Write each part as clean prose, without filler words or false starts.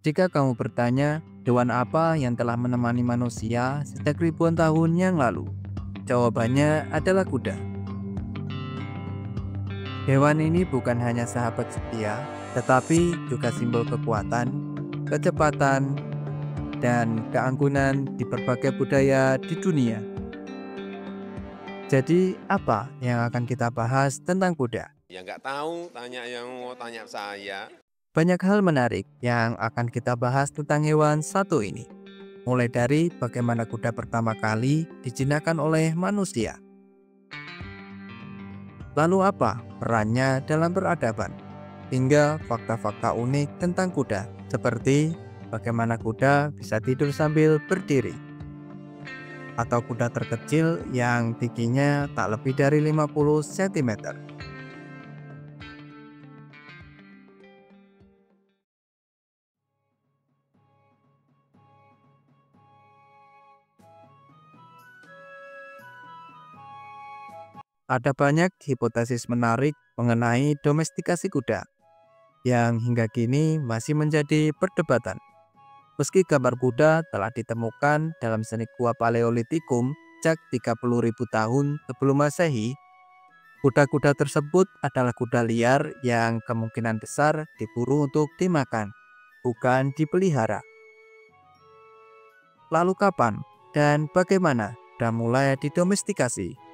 Jika kamu bertanya, hewan apa yang telah menemani manusia sejak ribuan tahun yang lalu? Jawabannya adalah kuda. Hewan ini bukan hanya sahabat setia, tetapi juga simbol kekuatan, kecepatan, dan keangkuhan di berbagai budaya di dunia. Jadi, apa yang akan kita bahas tentang kuda? Ya nggak tahu, tanya yang mau tanya saya. Banyak hal menarik yang akan kita bahas tentang hewan satu ini. Mulai dari bagaimana kuda pertama kali dijinakan oleh manusia. Lalu apa perannya dalam peradaban? Hingga fakta-fakta unik tentang kuda, seperti bagaimana kuda bisa tidur sambil berdiri. Atau kuda terkecil yang tingginya tak lebih dari 50 cm. Ada banyak hipotesis menarik mengenai domestikasi kuda yang hingga kini masih menjadi perdebatan. Meski gambar kuda telah ditemukan dalam seni gua Paleolitikum sejak 30.000 tahun sebelum Masehi, kuda-kuda tersebut adalah kuda liar yang kemungkinan besar diburu untuk dimakan, bukan dipelihara. Lalu kapan dan bagaimana kuda mulai didomestikasi?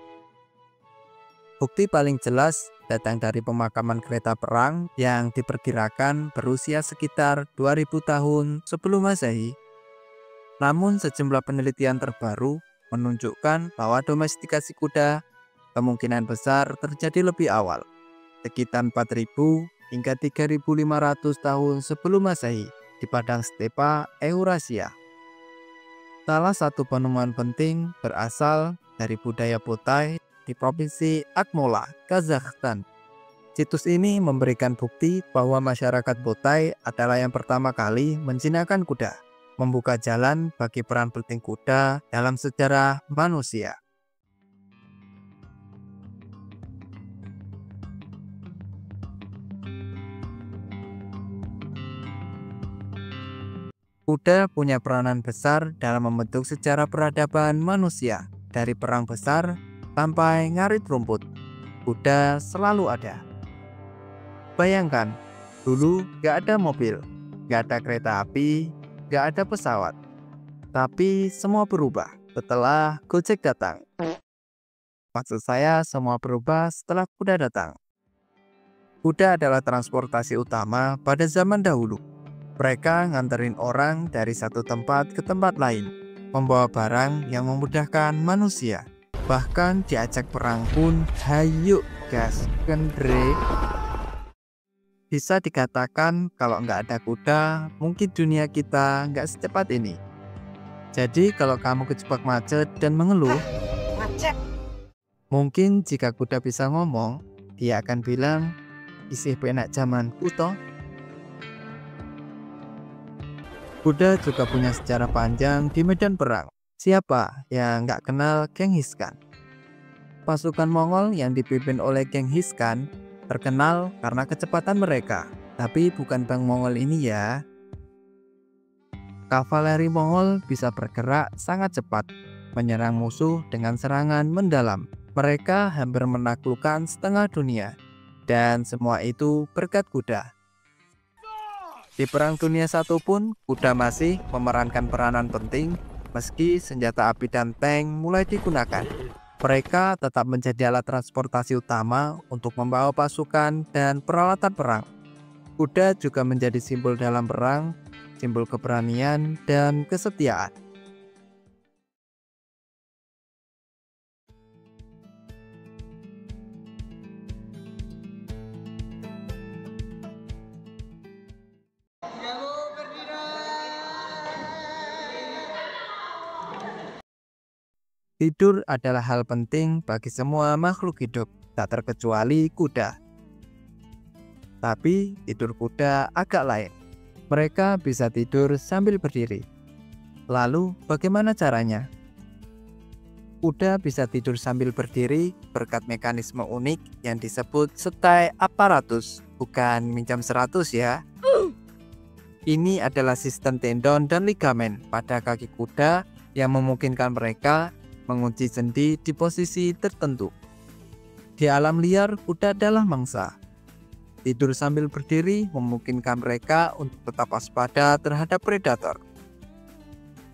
Bukti paling jelas datang dari pemakaman kereta perang yang diperkirakan berusia sekitar 2000 tahun sebelum Masehi. Namun sejumlah penelitian terbaru menunjukkan bahwa domestikasi kuda kemungkinan besar terjadi lebih awal, sekitar 4000 hingga 3500 tahun sebelum Masehi di padang stepa Eurasia. Salah satu penemuan penting berasal dari budaya Botai di Provinsi Akmola, Kazakhstan. Situs ini memberikan bukti bahwa masyarakat Botai adalah yang pertama kali menjinakkan kuda, membuka jalan bagi peran penting kuda dalam sejarah manusia. Kuda punya peranan besar dalam membentuk sejarah peradaban manusia, dari perang besar sampai ngarit rumput. Kuda selalu ada. Bayangkan, dulu gak ada mobil, gak ada kereta api, gak ada pesawat. Tapi semua berubah setelah Gojek datang. Maksud saya semua berubah setelah kuda datang. Kuda adalah transportasi utama pada zaman dahulu. Mereka nganterin orang dari satu tempat ke tempat lain, membawa barang yang memudahkan manusia. Bahkan diajak perang pun, hayu gas, kendre. Bisa dikatakan kalau nggak ada kuda, mungkin dunia kita nggak secepat ini. Jadi kalau kamu kejebak macet dan mengeluh, mungkin jika kuda bisa ngomong, dia akan bilang, isih penak zaman kuto. Kuda juga punya sejarah panjang di medan perang. Siapa yang nggak kenal Genghis Khan? Pasukan Mongol yang dipimpin oleh Genghis Khan terkenal karena kecepatan mereka. Tapi bukan Bang Mongol ini ya. Kavaleri Mongol bisa bergerak sangat cepat, menyerang musuh dengan serangan mendalam. Mereka hampir menaklukkan setengah dunia. Dan semua itu berkat kuda. Di Perang Dunia I pun, kuda masih memerankan peranan penting meski senjata api dan tank mulai digunakan. Mereka tetap menjadi alat transportasi utama untuk membawa pasukan dan peralatan perang. Kuda juga menjadi simbol dalam perang, simbol keberanian dan kesetiaan. Tidur adalah hal penting bagi semua makhluk hidup, tak terkecuali kuda. Tapi tidur kuda agak lain. Mereka bisa tidur sambil berdiri. Lalu bagaimana caranya? Kuda bisa tidur sambil berdiri berkat mekanisme unik yang disebut setai aparatus, bukan minjam 100 ya. Ini adalah sistem tendon dan ligamen pada kaki kuda yang memungkinkan mereka mengunci sendi di posisi tertentu. Di alam liar, kuda adalah mangsa. Tidur sambil berdiri memungkinkan mereka untuk tetap waspada terhadap predator.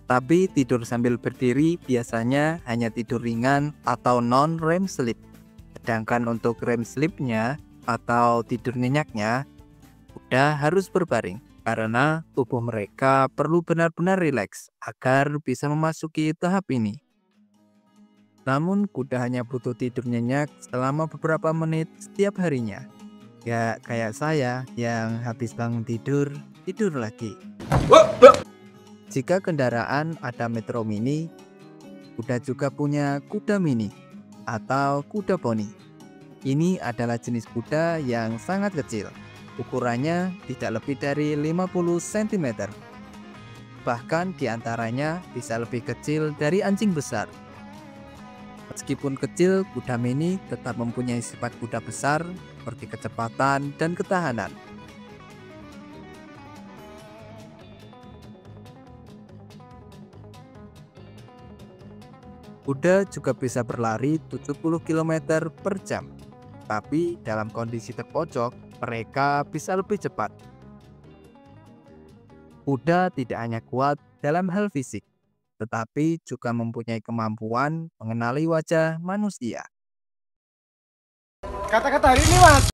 Tapi tidur sambil berdiri biasanya hanya tidur ringan atau non-REM sleep. Sedangkan untuk REM sleep-nya atau tidur nyenyaknya, kuda harus berbaring. Karena tubuh mereka perlu benar-benar rileks agar bisa memasuki tahap ini. Namun kuda hanya butuh tidur nyenyak selama beberapa menit setiap harinya. Gak kayak saya yang habis bangun tidur lagi. Jika kendaraan ada Metro Mini, kuda juga punya kuda mini atau kuda poni. Ini adalah jenis kuda yang sangat kecil. Ukurannya tidak lebih dari 50 cm. Bahkan diantaranya bisa lebih kecil dari anjing besar. Meskipun kecil, kuda mini tetap mempunyai sifat kuda besar seperti kecepatan dan ketahanan. Kuda juga bisa berlari 70 km per jam. Tapi dalam kondisi terpojok, mereka bisa lebih cepat. Kuda tidak hanya kuat dalam hal fisik, tetapi juga mempunyai kemampuan mengenali wajah manusia. Kata-kata hari ini, Mas.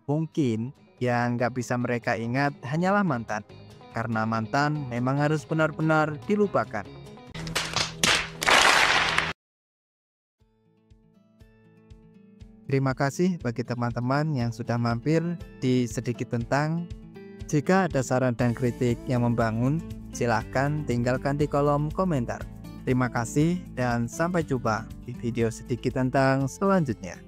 Mungkin yang nggak bisa mereka ingat hanyalah mantan, karena mantan memang harus benar-benar dilupakan. Terima kasih bagi teman-teman yang sudah mampir di Sedikit Tentang. Jika ada saran dan kritik yang membangun, silahkan tinggalkan di kolom komentar. Terima kasih dan sampai jumpa di video Sedikit Tentang selanjutnya.